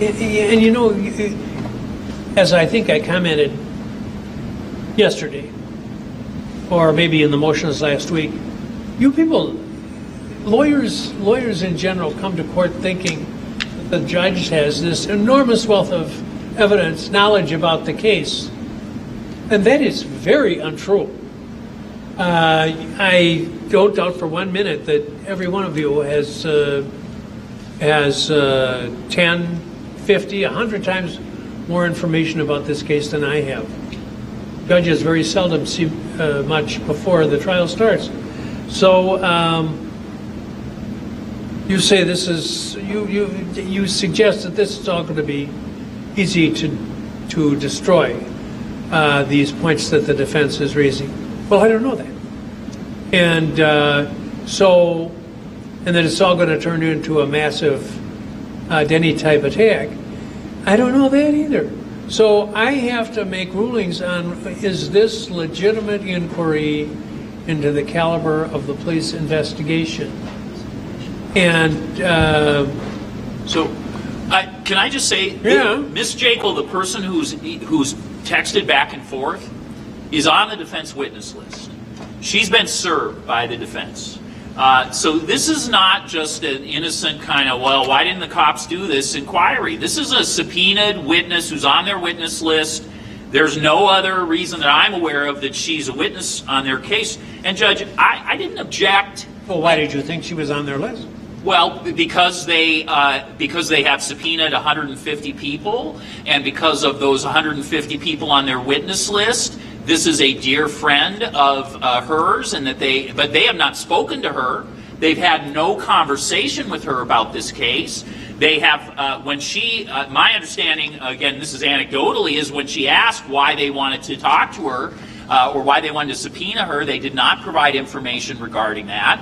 And you know, as I think I commented yesterday, or maybe in the motions last week, you people, lawyers in general, come to court thinking that the judge has this enormous wealth of evidence, knowledge about the case, and that is very untrue. I don't doubt for 1 minute that every one of you has 10, 50, 100 times more information about this case than I have. Judges very seldom see much before the trial starts. So you say this is, you suggest that this is all going to be easy to destroy, these points that the defense is raising. Well, I don't know that. And and that it's all going to turn into a massive Denny-type attack. I don't know that either. So I have to make rulings on, is this legitimate inquiry into the caliber of the police investigation? And can I just say, yeah, Ms. Jekyll, the person who's texted back and forth, is on the defense witness list. She's been served by the defense. So this is not just an innocent kind of, well, why didn't the cops do this inquiry? This is a subpoenaed witness who's on their witness list. There's no other reason that I'm aware of that she's a witness on their case. And Judge, I didn't object. Well, why did you think she was on their list? Well, because they have subpoenaed 150 people, and because of those 150 people on their witness list, this is a dear friend of hers, and but they have not spoken to her. They've had no conversation with her about this case. They have, when she, my understanding, again, this is anecdotally, is when she asked why they wanted to talk to her, or why they wanted to subpoena her, they did not provide information regarding that.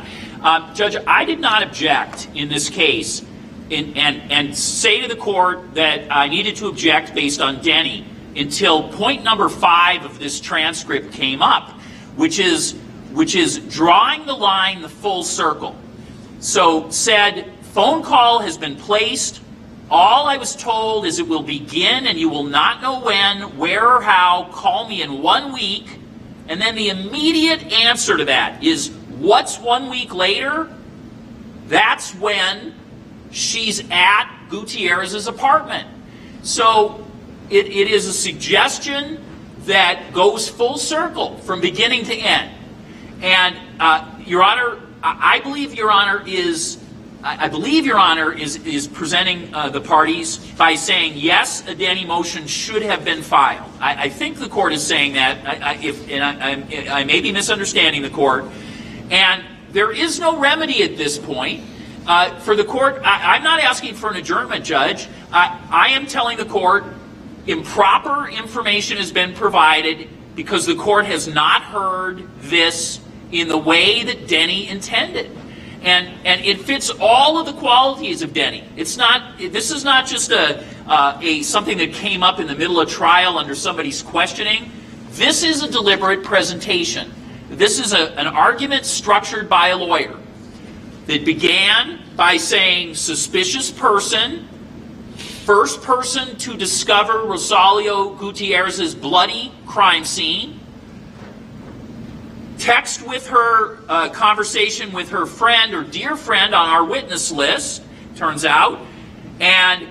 Judge, I did not object in this case and say to the court that I needed to object based on Denny until point number 5 of this transcript came up, which is drawing the line the full circle. So said, phone call has been placed. All I was told is it will begin and you will not know when, where, or how. Call me in 1 week. And then the immediate answer to that is, what's 1 week later? That's when she's at Gutierrez's apartment. So it is a suggestion that goes full circle from beginning to end. And Your Honor, I believe Your Honor is presenting the parties by saying, yes, a Denny motion should have been filed. I think the court is saying that. I may be misunderstanding the court. And there is no remedy at this point. For the court, I'm not asking for an adjournment, Judge. I am telling the court improper information has been provided because the court has not heard this in the way that Denny intended. And it fits all of the qualities of Denny. It's not. This is not just something that came up in the middle of trial under somebody's questioning. This is a deliberate presentation. This is an argument structured by a lawyer that began by saying suspicious person, first person to discover Rosalio Gutierrez's bloody crime scene, text with her, conversation with her friend or dear friend on our witness list, turns out, and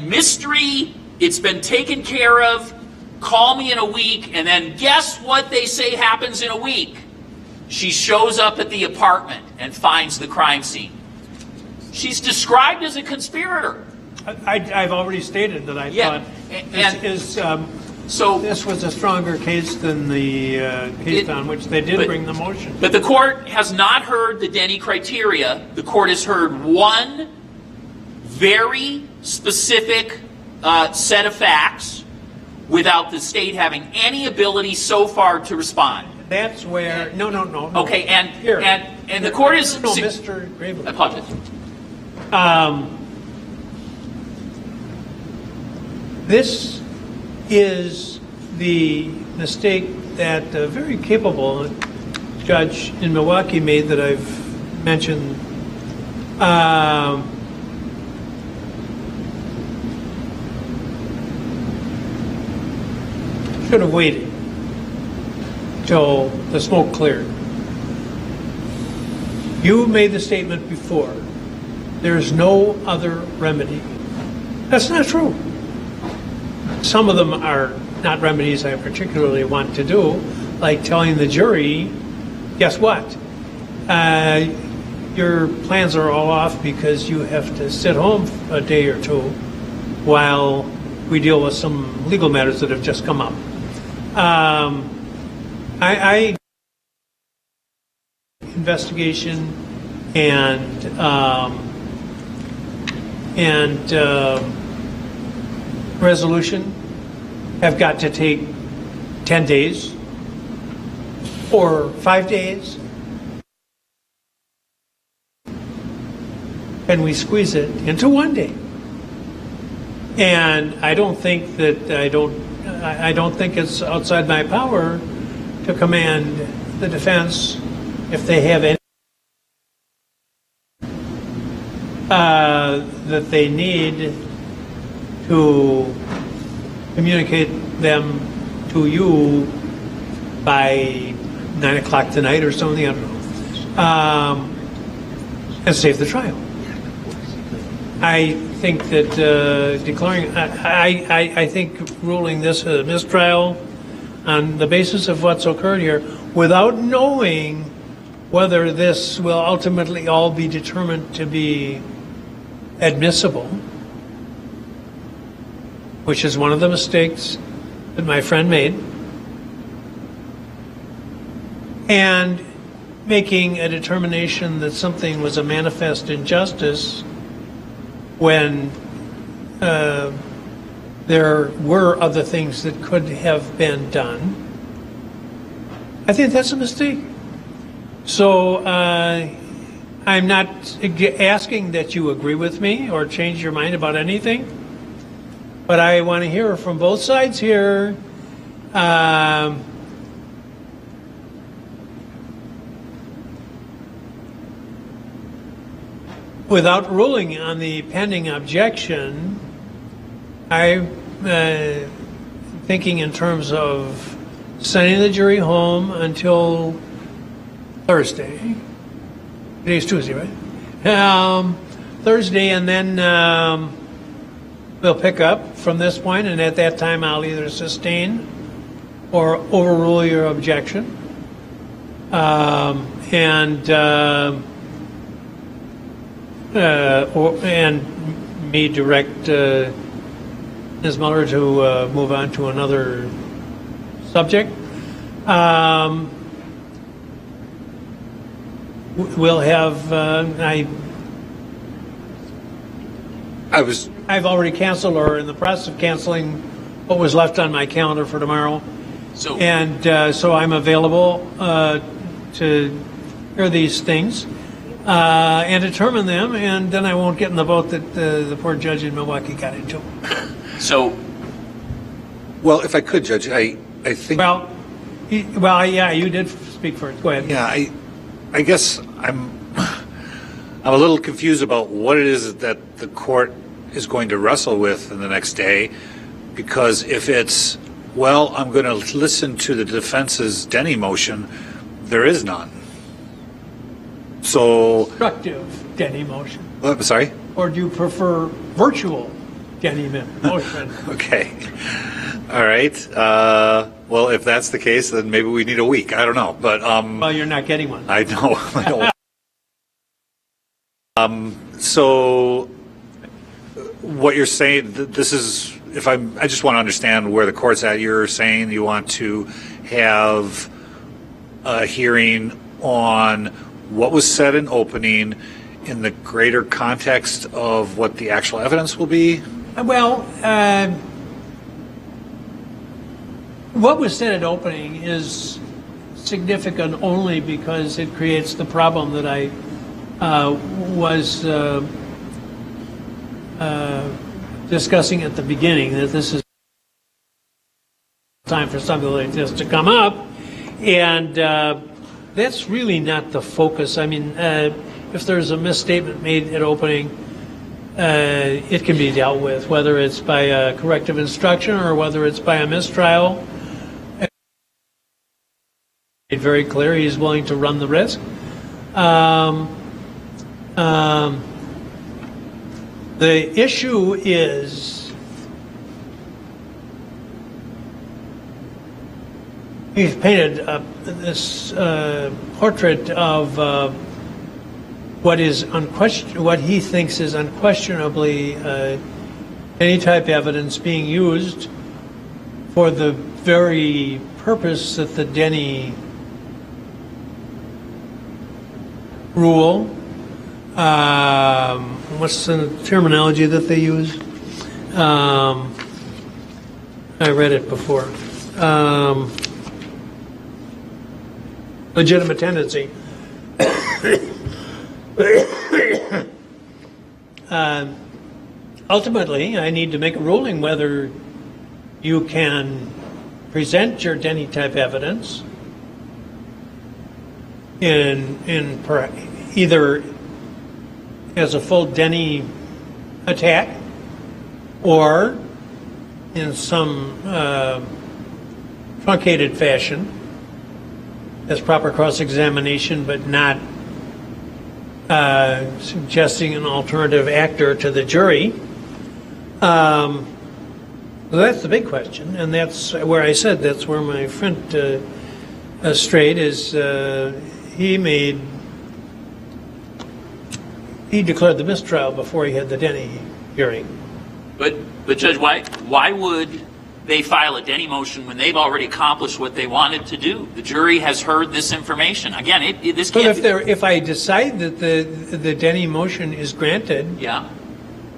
mystery, it's been taken care of, call me in a week, and then guess what they say happens in a week? She shows up at the apartment and finds the crime scene. She's described as a conspirator. I've already stated that I thought this was a stronger case than the case on which they did bring the motion. But the court has not heard the Denny criteria. The court has heard one very specific set of facts without the state having any ability so far to respond. That's where no. Okay, and here and the court is Mr. Graveland. I apologize. This is the mistake that a very capable judge in Milwaukee made that I've mentioned. should have waited till the smoke cleared. You made the statement before, there's no other remedy. That's not true. Some of them are not remedies I particularly want to do, like telling the jury, guess what? Your plans are all off because you have to sit home a day or two while we deal with some legal matters that have just come up. I investigation and resolution have got to take 10 days or 5 days. And we squeeze it into 1 day. And I don't think that I don't think it's outside my power to command the defense if they have any that they need to communicate them to you by 9 o'clock tonight or something, I don't know, and save the trial. I think that declaring, I think ruling this a mistrial on the basis of what's occurred here, without knowing whether this will ultimately all be determined to be admissible, which is one of the mistakes that my friend made, and making a determination that something was a manifest injustice when there were other things that could have been done. I think that's a mistake. So I'm not asking that you agree with me or change your mind about anything, but I want to hear from both sides here. Without ruling on the pending objection, I'm thinking in terms of sending the jury home until Thursday. Today's Tuesday, right? Thursday, and then we'll pick up from this point, and at that time I'll either sustain or overrule your objection. And me direct Ms. Muller to move on to another subject. We'll have, I've already canceled or in the process of canceling what was left on my calendar for tomorrow. So I'm available to hear these things and determine them, and then I won't get in the boat that the poor judge in Milwaukee got into. Well, if I could, Judge, I think. Well, yeah, you did speak first. Go ahead. Yeah, I guess I'm a little confused about what it is that the court is going to wrestle with in the next day, because if it's, well, I'm going to listen to the defense's Denny motion, there is none. So. Constructive Denny motion. I'm sorry? Or do you prefer virtual Denny motion? Okay. All right. Well, if that's the case, then maybe we need a week. I don't know, but well, you're not getting one. I know. I know. So, what you're saying, this is, I just want to understand where the court's at. You're saying you want to have a hearing on what was said in opening in the greater context of what the actual evidence will be? Well, what was said at opening is significant only because it creates the problem that I was discussing at the beginning, that this is time for something like this to come up, and that's really not the focus. I mean, if there's a misstatement made at opening, it can be dealt with, whether it's by a corrective instruction or whether it's by a mistrial. made very clear he's willing to run the risk. The issue is he's painted this portrait of what he thinks is unquestionably any type evidence being used for the very purpose that the Denny rule, what's the terminology that they use? I read it before. Legitimate tendency. Ultimately, I need to make a ruling whether you can present your Denny type evidence in either as a full Denny attack or in some truncated fashion as proper cross-examination, but not suggesting an alternative actor to the jury. Well, that's the big question, and that's where I said that's where my friend strayed. Is he declared the mistrial before he had the Denny hearing. But Judge, why would they file a Denny motion when they've already accomplished what they wanted to do? The jury has heard this information. Again, this can't. But if I decide that the Denny motion is granted, yeah,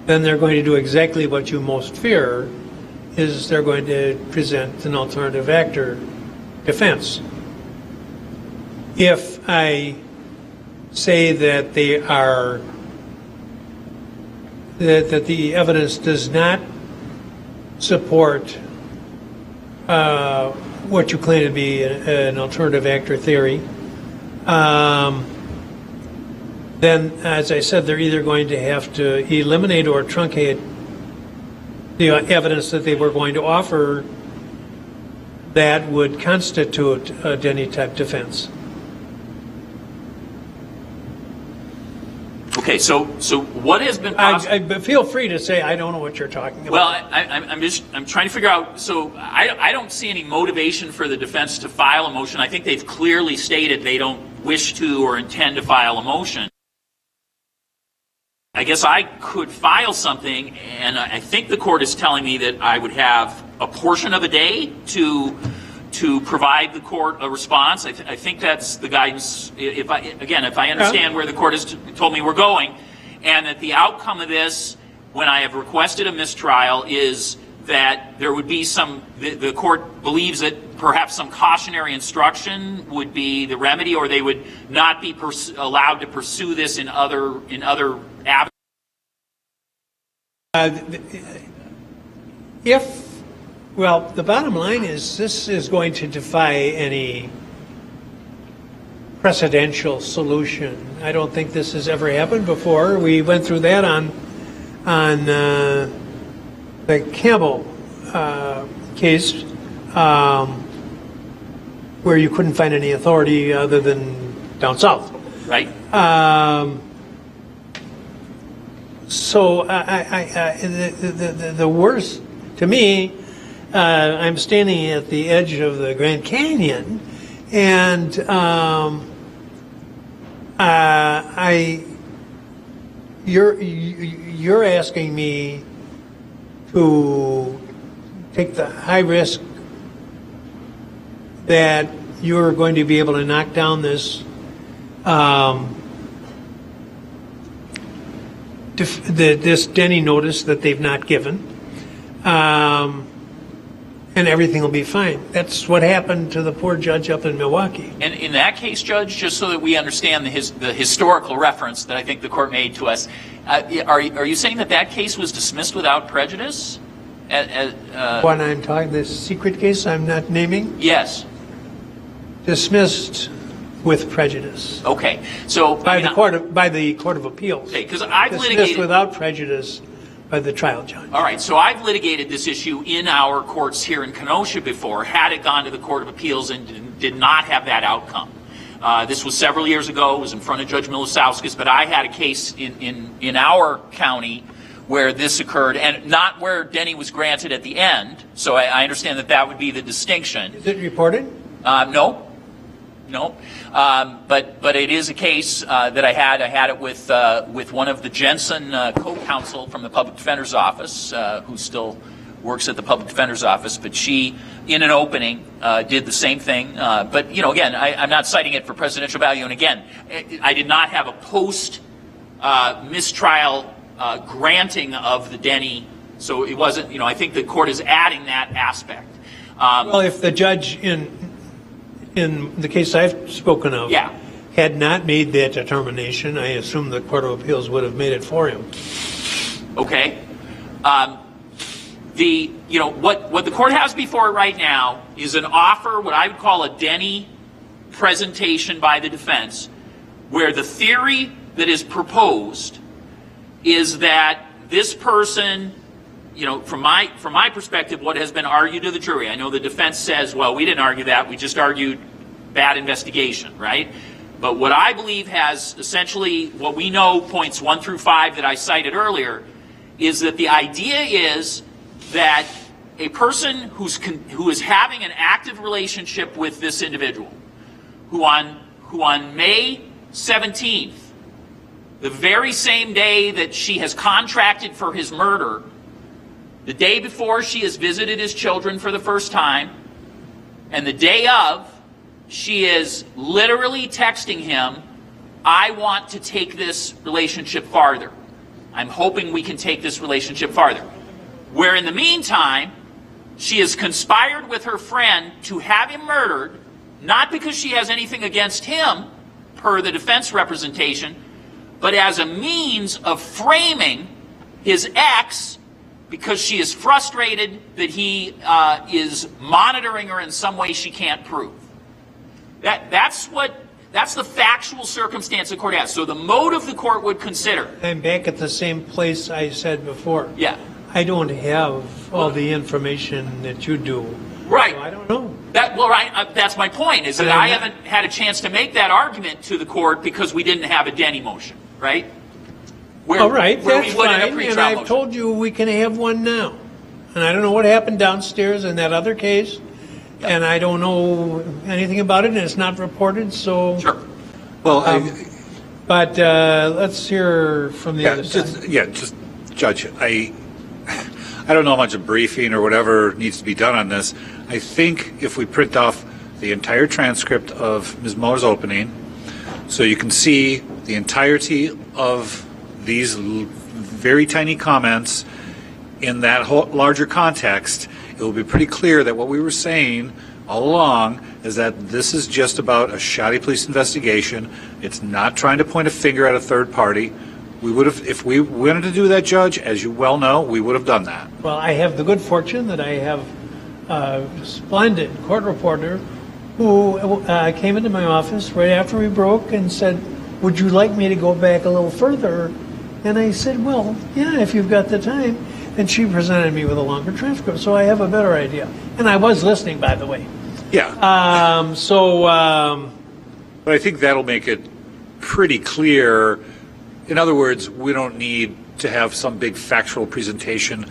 then they're going to do exactly what you most fear, is they're going to present an alternative actor defense. If I say that that the evidence does not support what you claim to be an alternative actor theory, then, as I said, they're either going to have to eliminate or truncate the evidence that they were going to offer that would constitute a Denny-type defense. Okay, so what has been possible? Feel free to say I don't know what you're talking about. Well, I'm trying to figure out. So I don't see any motivation for the defense to file a motion. I think they've clearly stated they don't wish to or intend to file a motion. I guess I could file something, and I think the court is telling me that I would have a portion of a day to provide the court a response. I think that's the guidance. If I understand where the court has told me we're going, and that the outcome of this, when I have requested a mistrial, is that there would be the court believes that perhaps some cautionary instruction would be the remedy, or they would not be allowed to pursue this in other avenues. Well, the bottom line is this is going to defy any precedential solution. I don't think this has ever happened before. We went through that on the Campbell case, where you couldn't find any authority other than down south. Right. So the worst, to me, I'm standing at the edge of the Grand Canyon, and you're asking me to take the high risk that you're going to be able to knock down this this Denny notice that they've not given, and everything will be fine. That's what happened to the poor judge up in Milwaukee. And in that case, Judge, just so that we understand the historical reference that I think the court made to us, are you saying that case was dismissed without prejudice? When I'm talking this secret case I'm not naming? Yes. Dismissed with prejudice. Okay. So by the Court of Appeals. Okay, because I've dismissed litigated without prejudice by the trial judge. All right, so I've litigated this issue in our courts here in Kenosha before, had it gone to the Court of Appeals and did not have that outcome. This was several years ago. It was in front of Judge Milosavskis, but I had a case in our county where this occurred, and not where Denny was granted at the end. So I understand that that would be the distinction. Is it reported? No. But it is a case that I had. I had it with one of the Jensen co-counsel from the Public Defender's Office, who still works at the Public Defender's Office. But she, in an opening, did the same thing. But again, I'm not citing it for presidential value. And again, I did not have a post mistrial granting of the Denny. So it wasn't. I think the court is adding that aspect. Well, if the judge in the case I've spoken of had not made that determination, I assume the Court of Appeals would have made it for him. Okay. What the court has before it right now is an offer, what I would call a Denny presentation by the defense, where the theory that is proposed is that this person, from my perspective, what has been argued to the jury, I know the defense says, well, we didn't argue that, we just argued bad investigation, right? But what I believe has essentially, what we know, points 1 through 5 that I cited earlier, is that the idea is that a person who is having an active relationship with this individual, who on May 17th, the very same day that she has contracted for his murder, the day before she has visited his children for the first time, and the day of, she is literally texting him, I want to take this relationship farther. I'm hoping we can take this relationship farther. Where in the meantime, she has conspired with her friend to have him murdered, not because she has anything against him, per the defense representation, but as a means of framing his ex because she is frustrated that he is monitoring her in some way she can't prove. That's the factual circumstance the court has. So the motive the court would consider. I'm back at the same place I said before. Yeah. I don't have all the information that you do. Right. So I don't know. That's my point, is that I haven't had a chance to make that argument to the court because we didn't have a Denny motion, right? All right, where that's we would in a fine, pretrial and I've motion. told you we can have one now. And I don't know what happened downstairs in that other case, and I don't know anything about it, and it's not reported, so... Sure. Well, but let's hear from the other side. just Judge, I don't know how much a briefing or whatever needs to be done on this. I think if we print off the entire transcript of Ms. Muller's opening, so you can see the entirety of these very tiny comments in that whole larger context, it will be pretty clear that what we were saying all along is that this is just about a shoddy police investigation. It's not trying to point a finger at a third party. We would have, if we wanted to do that, Judge, as you well know, we would have done that. Well, I have the good fortune that I have a splendid court reporter who came into my office right after we broke and said, would you like me to go back a little further? And I said, well, yeah, if you've got the time. And she presented me with a longer transcript, so I have a better idea. And I was listening, by the way. Yeah. But I think that'll make it pretty clear. In other words, we don't need to have some big factual presentation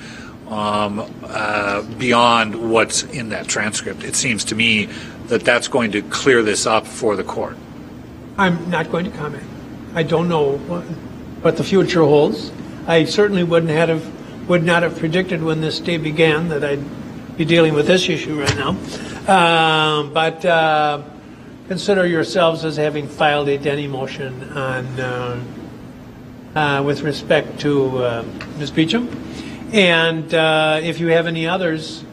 beyond what's in that transcript. It seems to me that that's going to clear this up for the court. I'm not going to comment. I don't know what the future holds. I certainly would not have predicted when this day began that I'd be dealing with this issue right now. But consider yourselves as having filed a Denny motion on with respect to Ms. Beecham. And if you have any others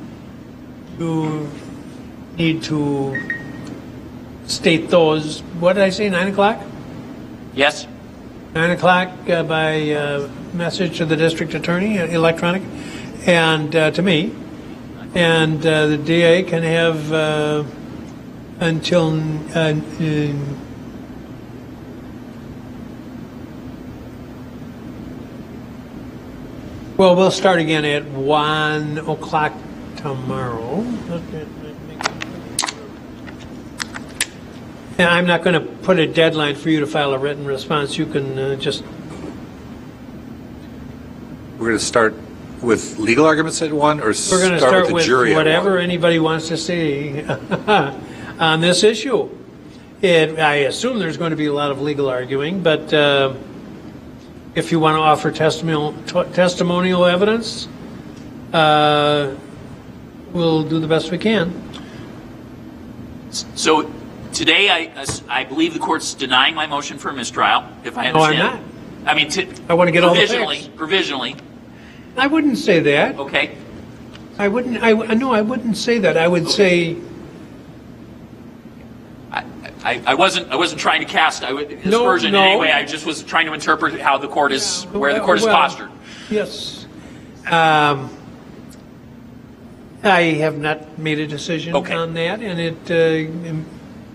who need to state those, what did I say, 9 o'clock? Yes. 9 o'clock by message to the district attorney, electronic, and to me. And the DA can have until Well, we'll start again at 1 o'clock tomorrow. And I'm not going to put a deadline for you to file a written response. You can just, We're going to start with legal arguments at 1, or we're going to start the with jury at whatever 1? anybody wants to say on this issue. I assume there's going to be a lot of legal arguing, but if you want to offer testimonial evidence, we'll do the best we can. So today, I believe the court's denying my motion for a mistrial, if I No, I'm understand. not. I mean, I want to get all the provisionally, facts. provisionally, I wouldn't say that. okay. I wouldn't. No, I wouldn't say that. I would say I wasn't trying to cast aspersion no. in any way. I just was trying to interpret how the court is, where the court is well, postured. yes. I have not made a decision Okay. on that, and it.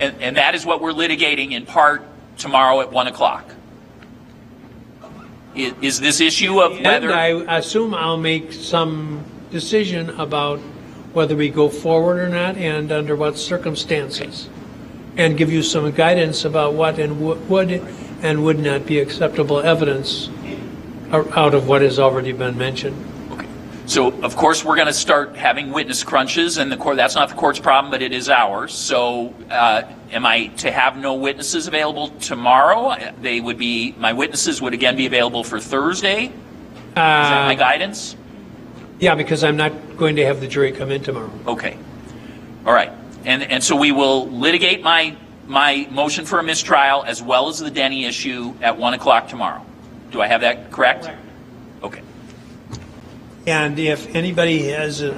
And that is what we're litigating in part tomorrow at 1 o'clock. Is this issue of And whether... I assume I'll make some decision about whether we go forward or not, and under what circumstances, and give you some guidance about what and would and would not be acceptable evidence out of what has already been mentioned. Okay. So, of course, we're going to start having witness crunches, and the court, that's not the court's problem, but it is ours. So, am I to have no witnesses available tomorrow? They would be, my witnesses would again be available for Thursday? Is that my guidance? Yeah, because I'm not going to have the jury come in tomorrow. Okay. All right. And so we will litigate my motion for a mistrial as well as the Denny issue at 1 o'clock tomorrow. Do I have that correct? Okay. And if anybody has a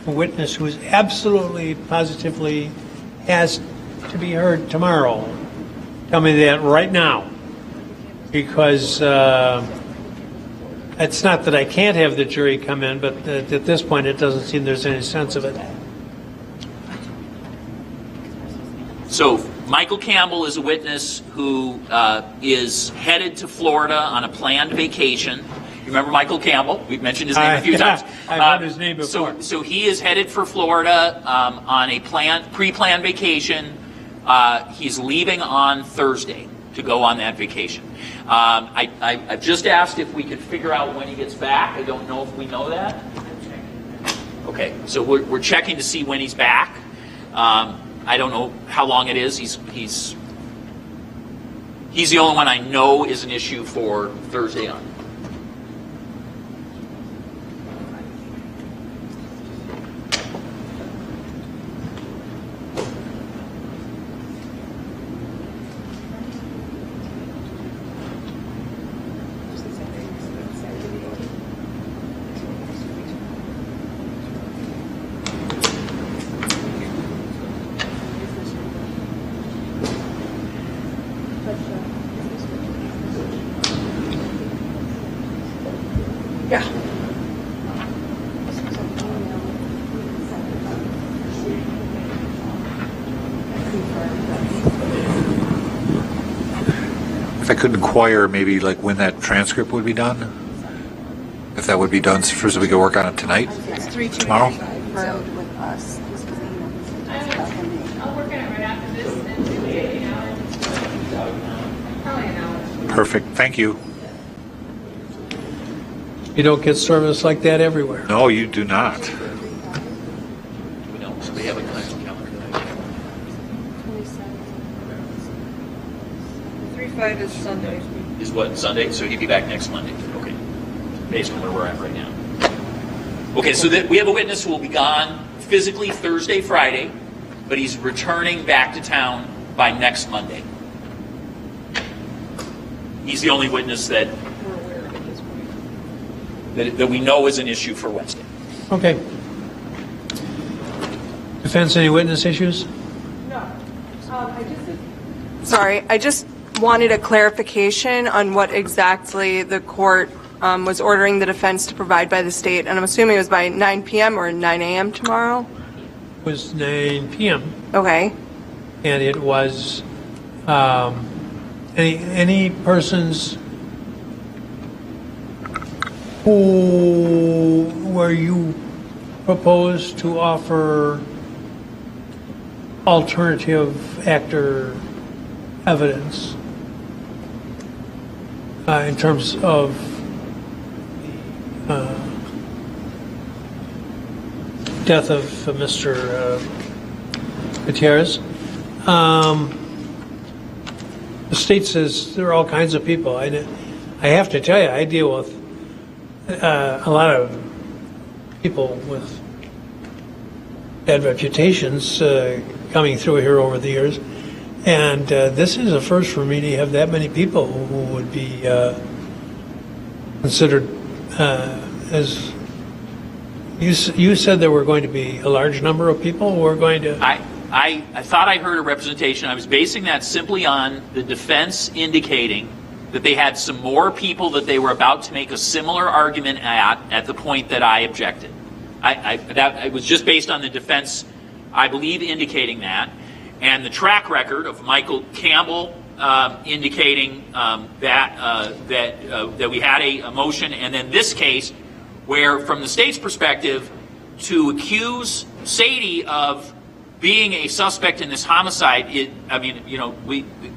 witness who is absolutely, positively has to be heard tomorrow, tell me that right now. Because it's not that I can't have the jury come in, but at this point it doesn't seem there's any sense of it. So Michael Campbell is a witness who is headed to Florida on a planned vacation. You remember Michael Campbell? We've mentioned his name a few times. I've heard his name before. So he is headed for Florida on a pre-planned vacation. He's leaving on Thursday to go on that vacation. I've just asked if we could figure out when he gets back. I don't know if we know that. Okay, so we're checking to see when he's back. I don't know how long it is. He's the only one I know is an issue for Thursday on. Yeah. If I could inquire maybe like when that transcript would be done? If that would be done, so we could work on it tonight? Tomorrow? With us. I'll work on it right after this and do it in an hour. Probably an hour. Perfect, thank you. You don't get service like that everywhere. No, you do not. We don't. So we have a calendar. 3/5 is Sunday. Is what, Sunday? So he'd be back next Monday. Okay. Based on where we're at right now. Okay, so we have a witness who will be gone physically Thursday, Friday, but he's returning back to town by next Monday. He's the only witness that we know is an issue for Wednesday. Okay. Defense, any witness issues? Sorry, I just wanted a clarification on what exactly the court was ordering the defense to provide by the state, and I'm assuming it was by 9 p.m. or 9 a.m. tomorrow? It was 9 p.m. Okay. and it was any persons where you propose to offer alternative actor evidence in terms of the death of Mr. Gutierrez. The state says there are all kinds of people. I have to tell you, I deal with a lot of people with bad reputations coming through here over the years. And this is a first for me to have that many people who would be considered as you said there were going to be a large number of people who were going to. I thought I heard a representation. I was basing that simply on the defense indicating that they had some more people that they were about to make a similar argument at the point that I objected. It was just based on the defense, I believe, indicating that, and the track record of Michael Campbell indicating that we had a motion, and then this case where, from the state's perspective, to accuse Sadie of being a suspect in this homicide,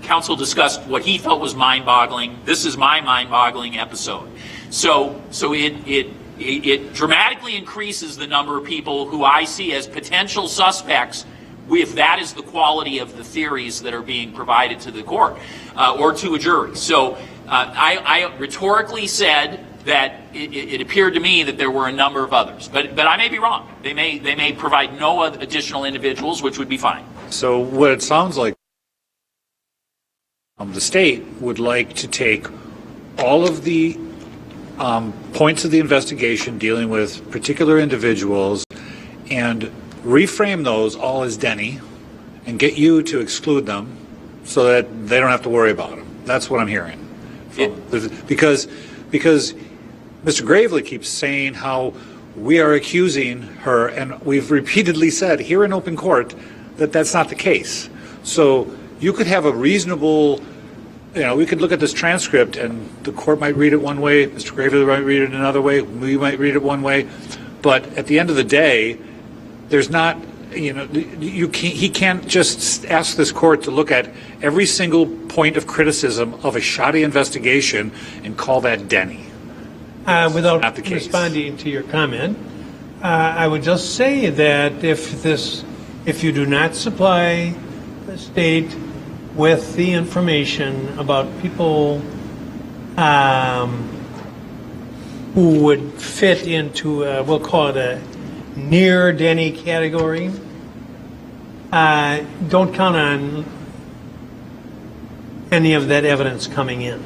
counsel discussed what he felt was mind-boggling. This is my mind-boggling episode. So it dramatically increases the number of people who I see as potential suspects if that is the quality of the theories that are being provided to the court or to a jury. So I rhetorically said that it appeared to me that there were a number of others, but I may be wrong. They may provide no additional individuals, which would be fine. So what it sounds like, the state would like to take all of the points of the investigation dealing with particular individuals and reframe those all as Denny and get you to exclude them so that they don't have to worry about them. That's what I'm hearing. Because Mr. Gravely keeps saying how we are accusing her, and we've repeatedly said here in open court that that's not the case. So you could have a reasonable, we could look at this transcript and the court might read it one way, Mr. Gravely might read it another way, we might read it one way, but at the end of the day, there's not, he can't just ask this court to look at every single point of criticism of a shoddy investigation and call that Denny. Without responding to your comment, I would just say that if you do not supply the state with the information about people who would fit into, we'll call it a near Denny category, don't count on any of that evidence coming in.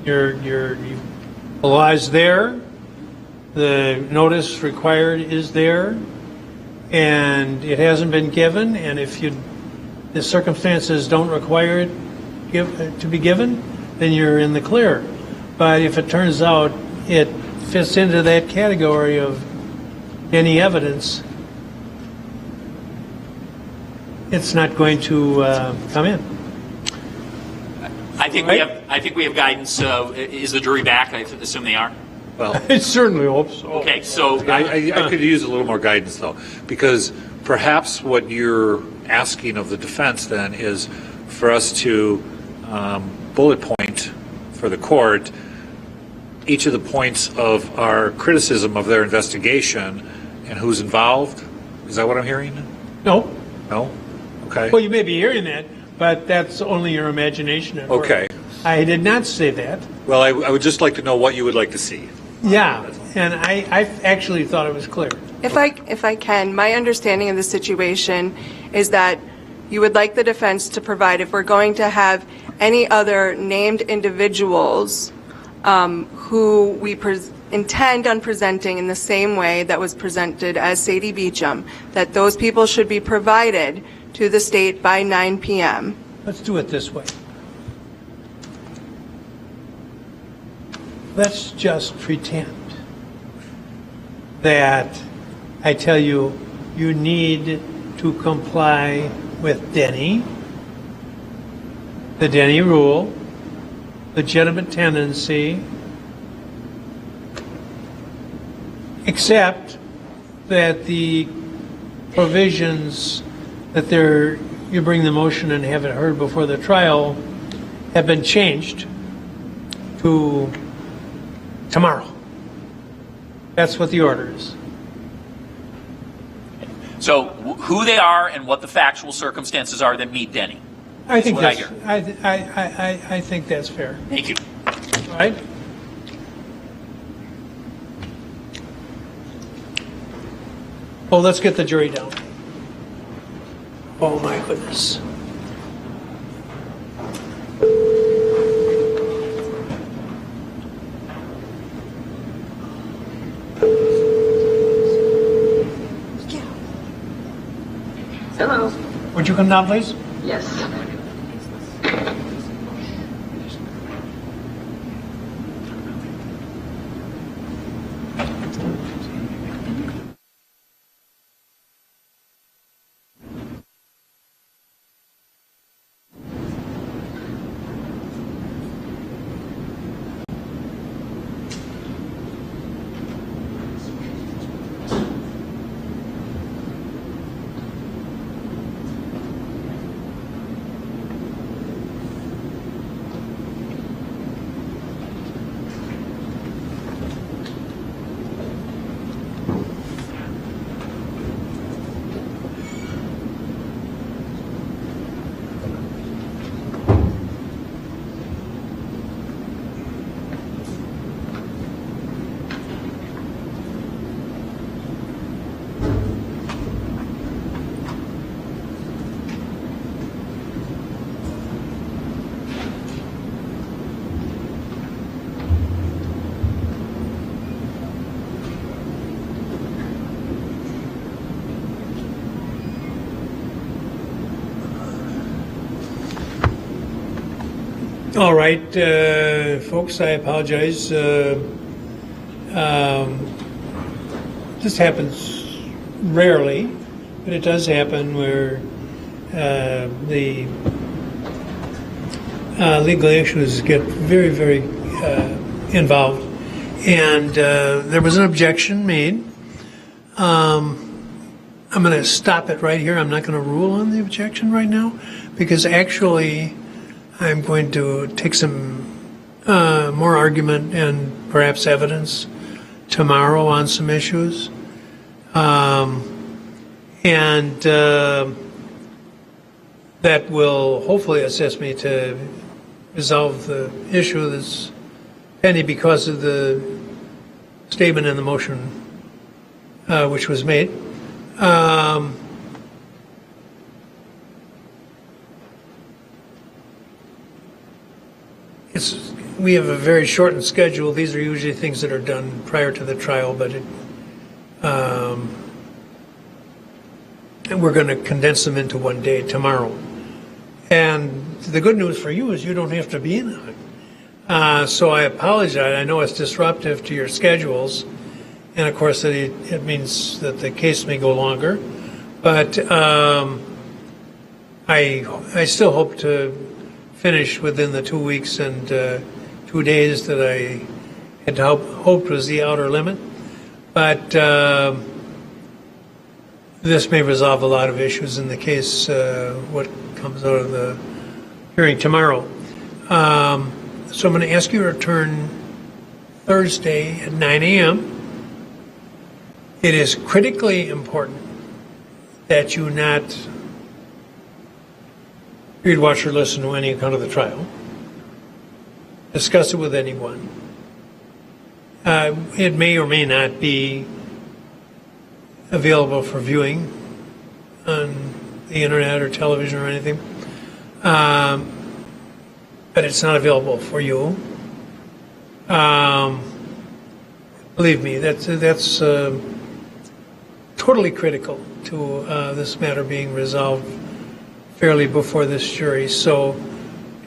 The law is there, the notice required is there, and it hasn't been given, and if the circumstances don't require it to be given, then you're in the clear. But if it turns out it fits into that category of any evidence, it's not going to come in. I think we have guidance. Is the jury back? I assume they are. Well, I certainly hope so. Okay, so I could use a little more guidance though, because perhaps what you're asking of the defense then is for us to bullet point for the court each of the points of our criticism of their investigation and who's involved. Is that what I'm hearing? No. No? Okay. Well, you may be hearing that, but that's only your imagination at work. Okay. I did not say that. Well, I would just like to know what you would like to see. Yeah, and I actually thought it was clear. If I can, my understanding of the situation is that you would like the defense to provide, if we're going to have any other named individuals who we intend on presenting in the same way that was presented as Sadie Beecham, that those people should be provided to the state by 9 p.m. Let's do it this way. Let's just pretend that I tell you, you need to comply with Denny, the Denny rule, legitimate tendency, except that the provisions that you bring the motion and have it heard before the trial have been changed to tomorrow. That's what the order is. So who they are and what the factual circumstances are that meet Denny. I think what I that's, I think that's fair. Thank you. All right? Oh, let's get the jury down. Oh, my goodness. Hello. Would you come down, please? Yes. All right, folks, I apologize. This happens rarely, but it does happen where the legal issues get very, very involved. And there was an objection made. I'm going to stop it right here. I'm not going to rule on the objection right now because actually I'm going to take some more argument and perhaps evidence tomorrow on some issues. And that will hopefully assist me to resolve the issue that's pending because of the statement in the motion which was made. We have a very shortened schedule. These are usually things that are done prior to the trial, but and we're going to condense them into one day tomorrow. And the good news for you is you don't have to be in on it. So I apologize. I know it's disruptive to your schedules, and of course it means that the case may go longer. But I still hope to finish within the 2 weeks and 2 days that I had hoped was the outer limit. But this may resolve a lot of issues in the case, what comes out of the hearing tomorrow. So I'm going to ask you to return Thursday at 9 a.m. It is critically important that you not read, watch, or listen to any account of the trial. Discuss it with anyone. It may or may not be available for viewing on the internet or television or anything. But it's not available for you. Believe me, that's totally critical to this matter being resolved fairly before this jury. So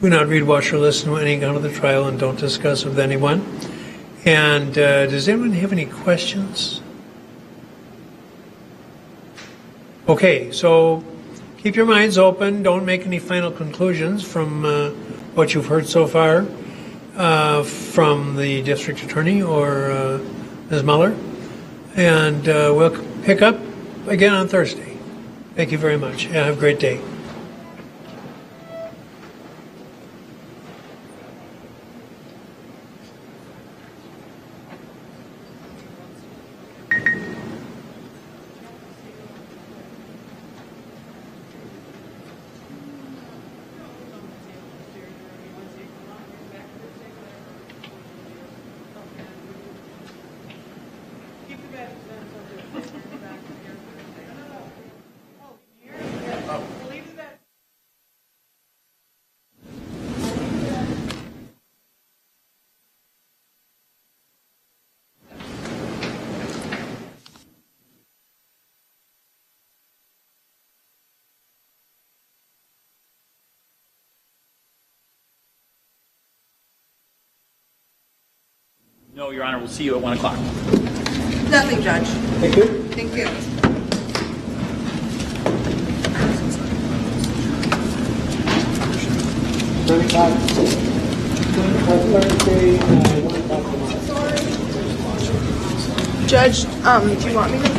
do not read, watch, or listen to any account of the trial, and don't discuss with anyone. And does anyone have any questions? Okay, so keep your minds open. Don't make any final conclusions from what you've heard so far from the district attorney or Ms. Muller. And we'll pick up again on Thursday. Thank you very much. Have a great day. No, Your Honor, we'll see you at 1 o'clock. Nothing, Judge. Thank you. Thank you. Judge, do you want me to?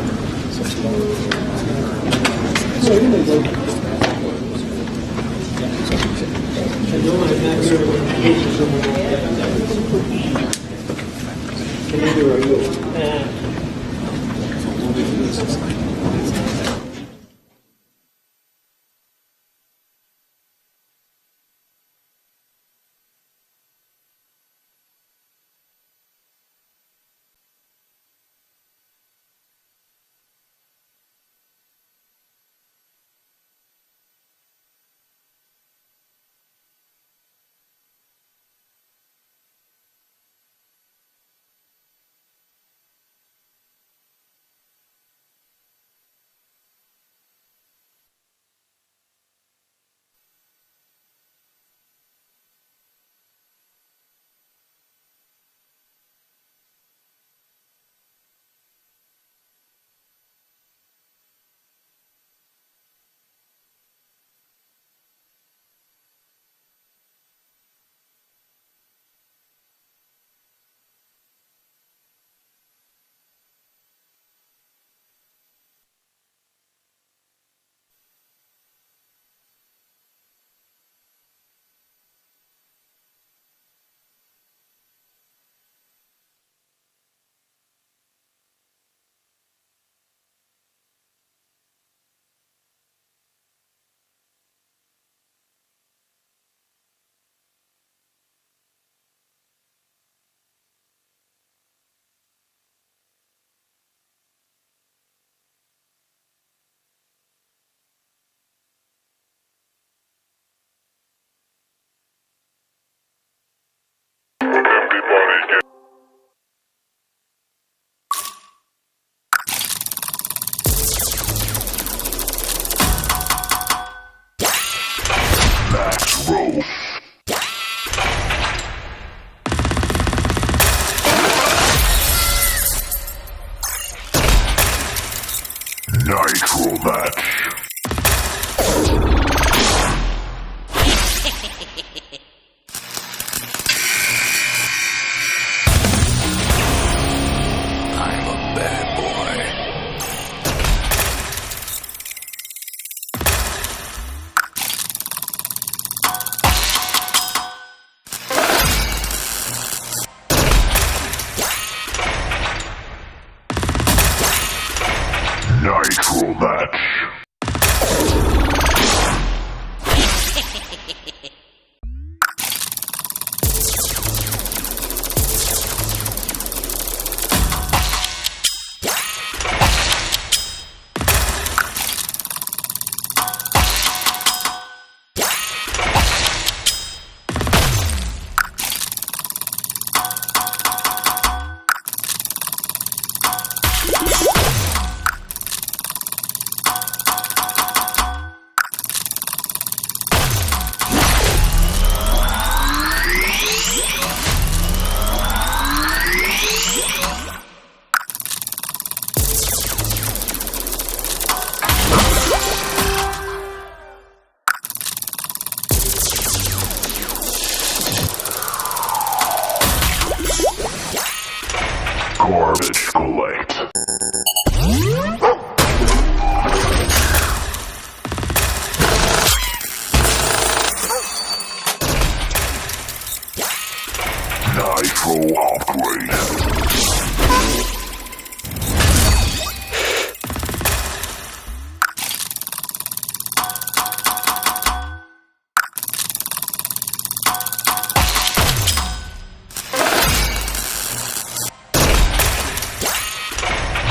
Nitro upgrade.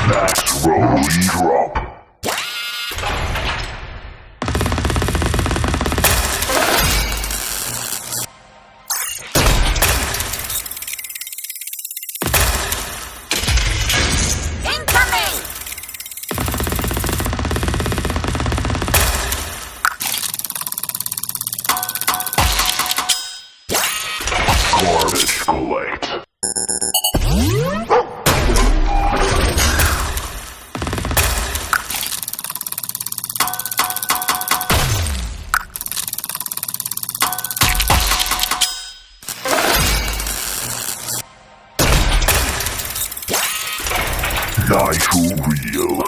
Max roll drop. Garbage collect. Nitro real.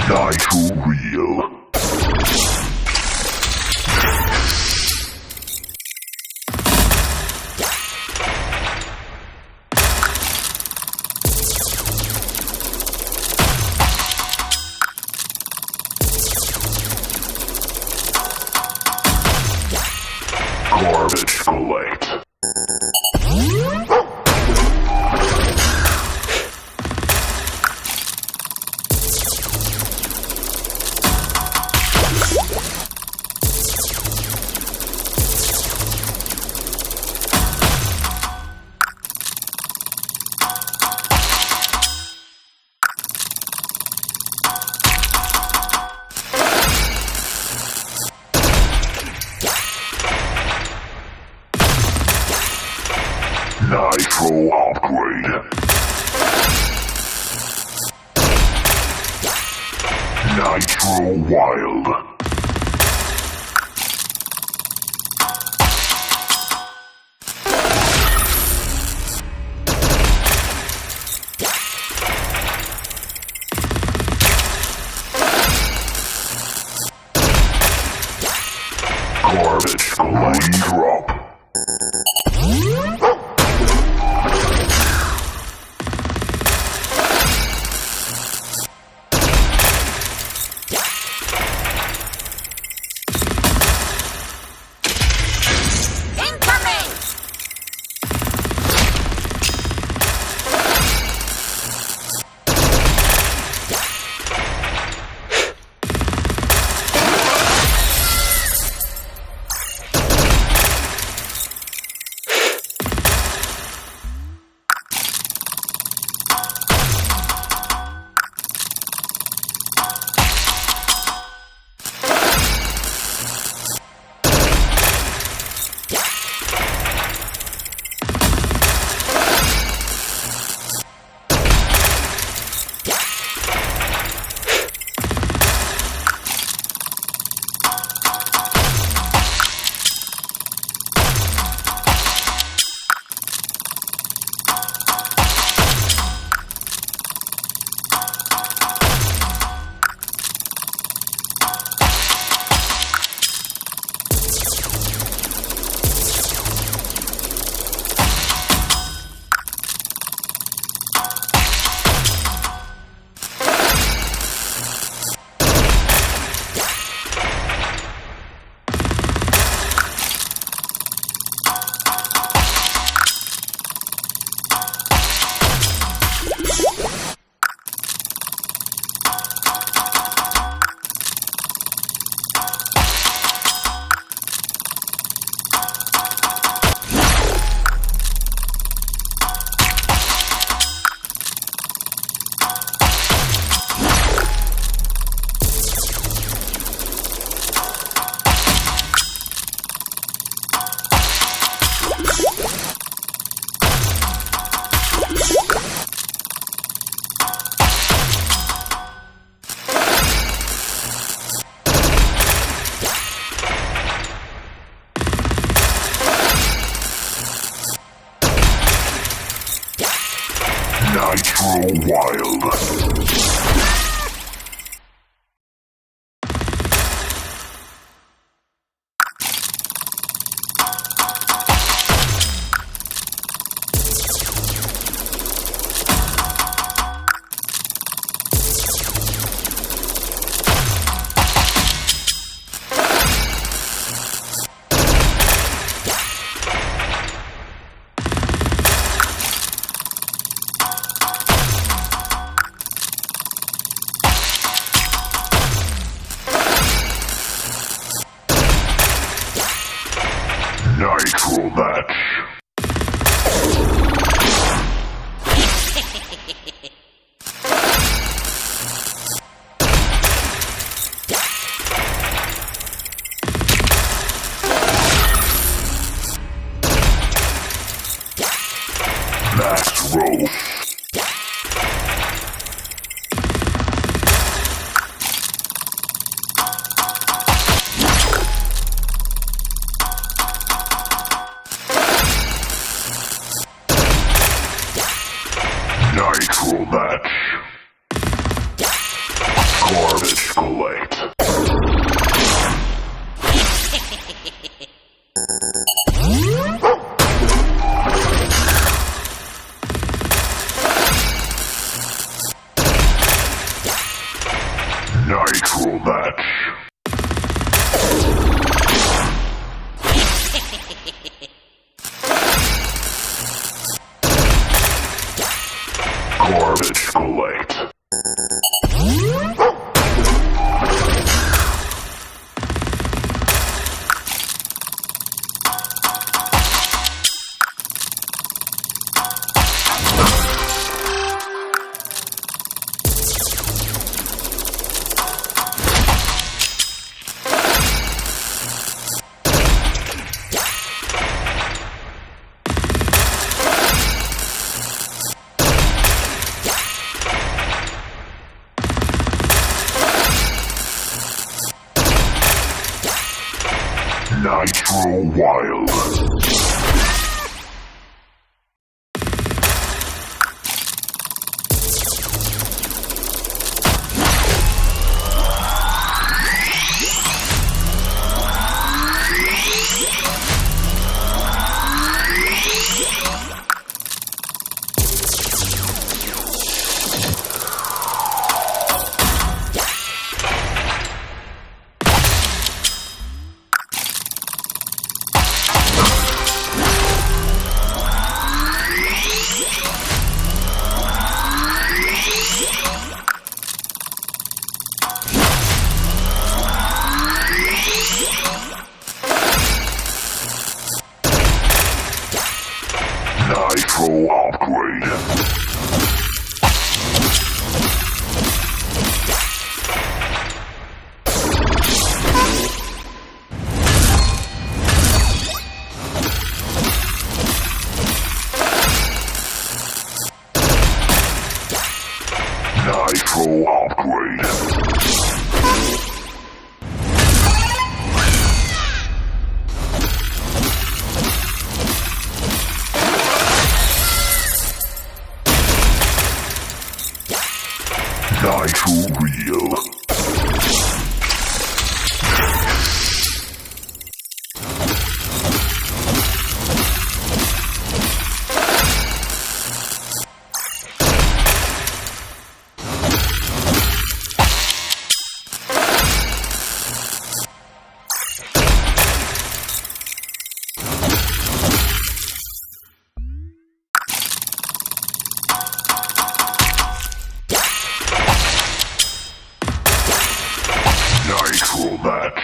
Nitro real. Garbage collect. Nitro upgrade. Nitro wild. Garbage collect drop. Nitro match. Max roll. Nitro match. Garbage collect. Nitro match. Garbage collect. Nitro Wild. Nitro upgrade. Nitro upgrade. Nitro real. Nitro match.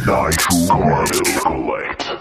Nitro garbage collect.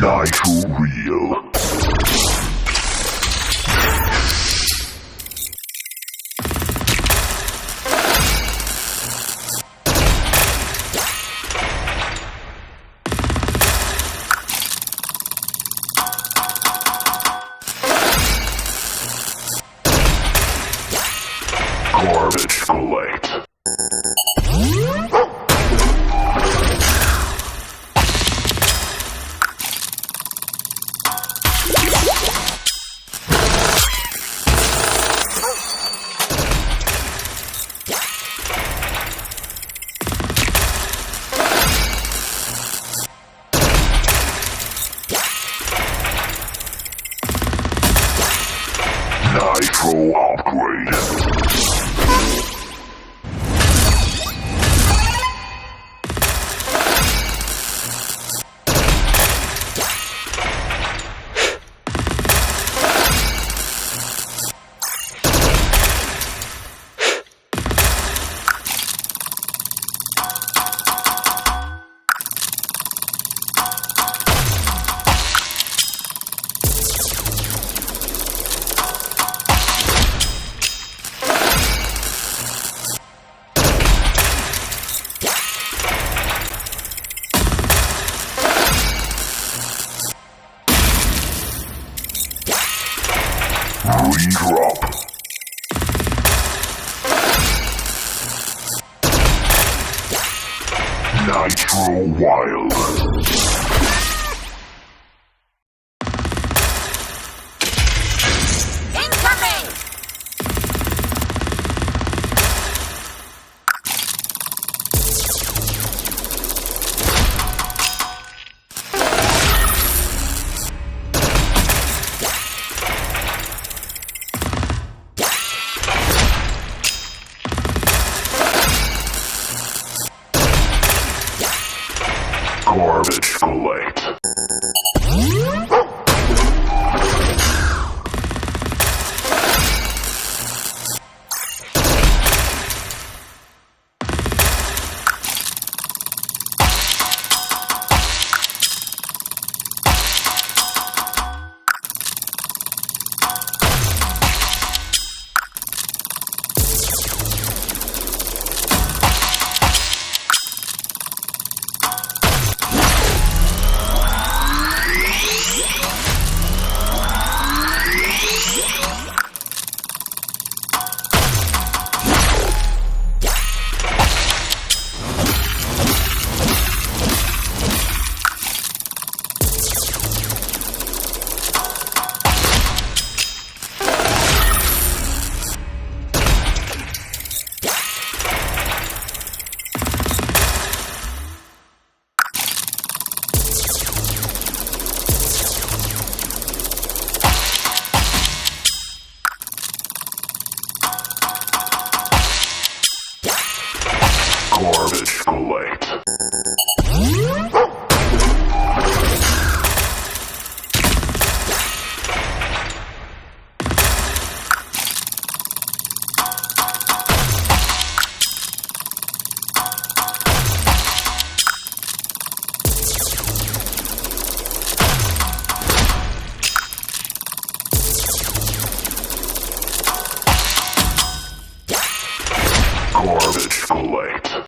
Nitro real. Garbage collect. Nitro upgrade. Redrop. Nitro wild. Garbage collect. Garbage collect. Garbage collect.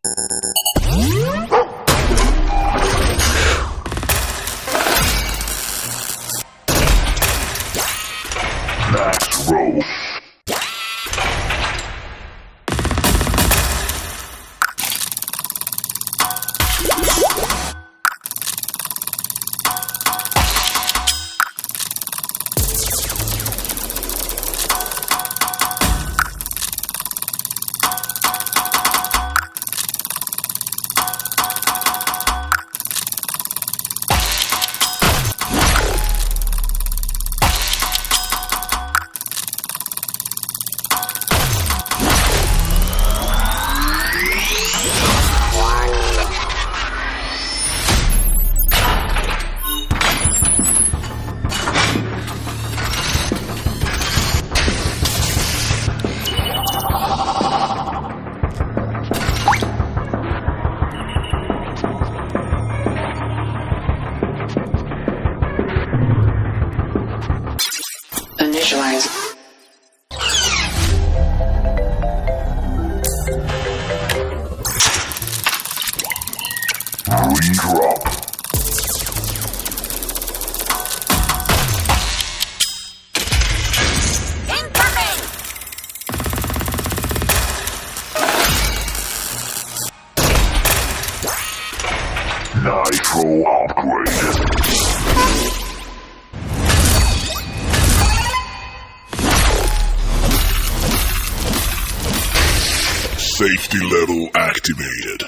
Safety level activated.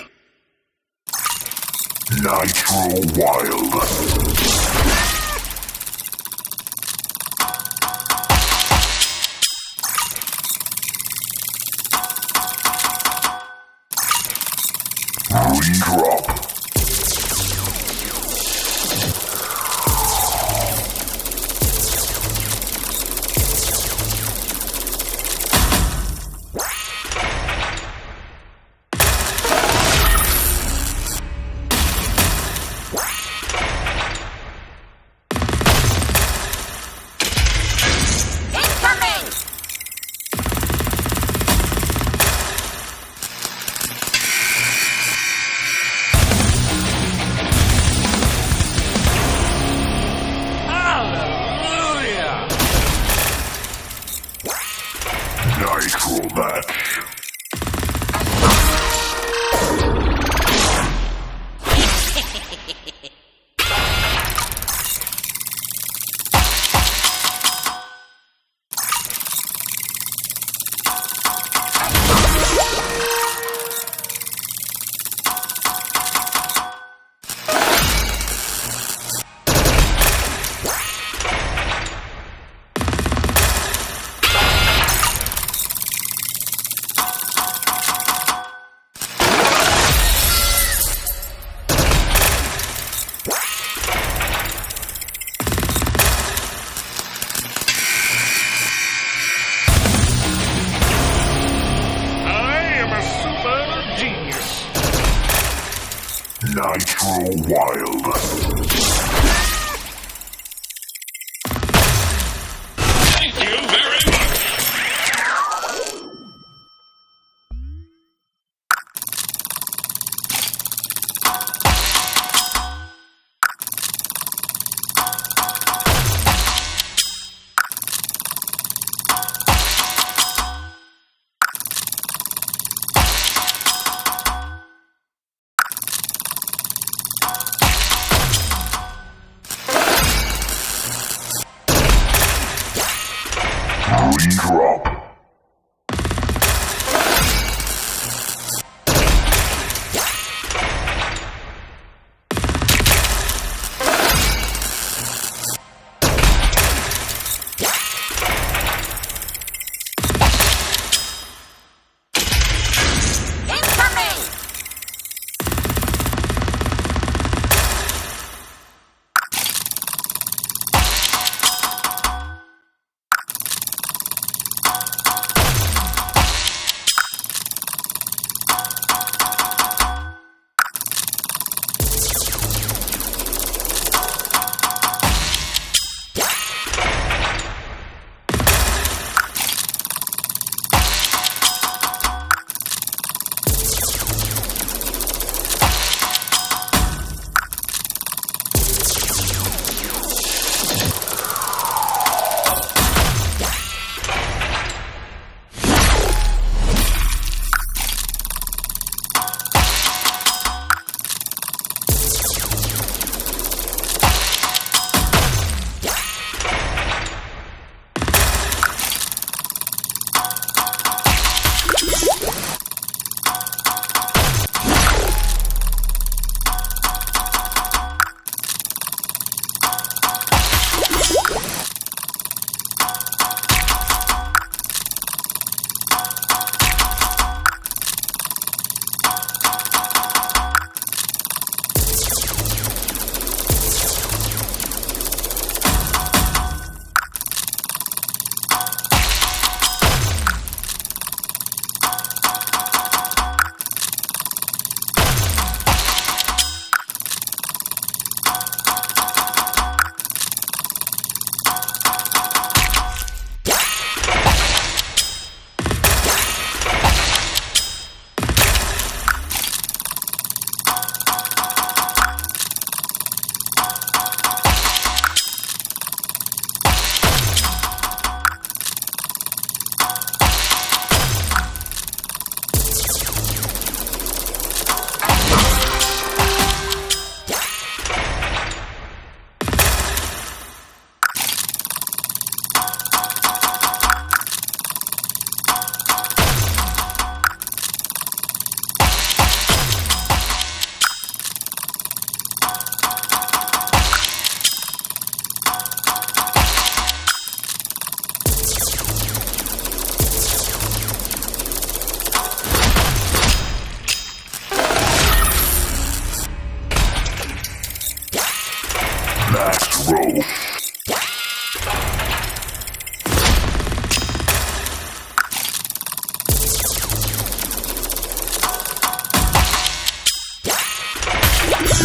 Nitro Wild. Redrop. Nitro match. Nitro Wild. Thank you very much.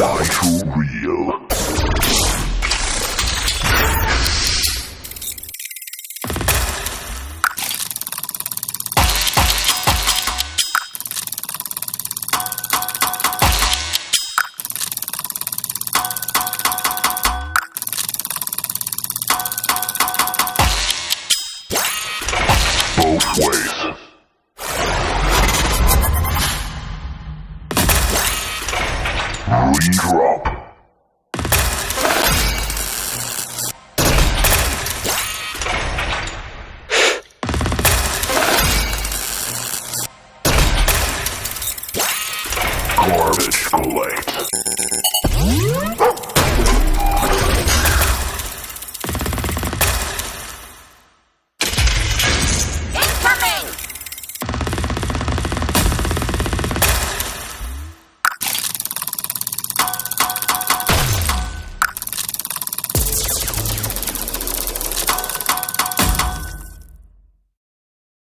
Nitro Real. Both ways. Redrop. Garbage collect.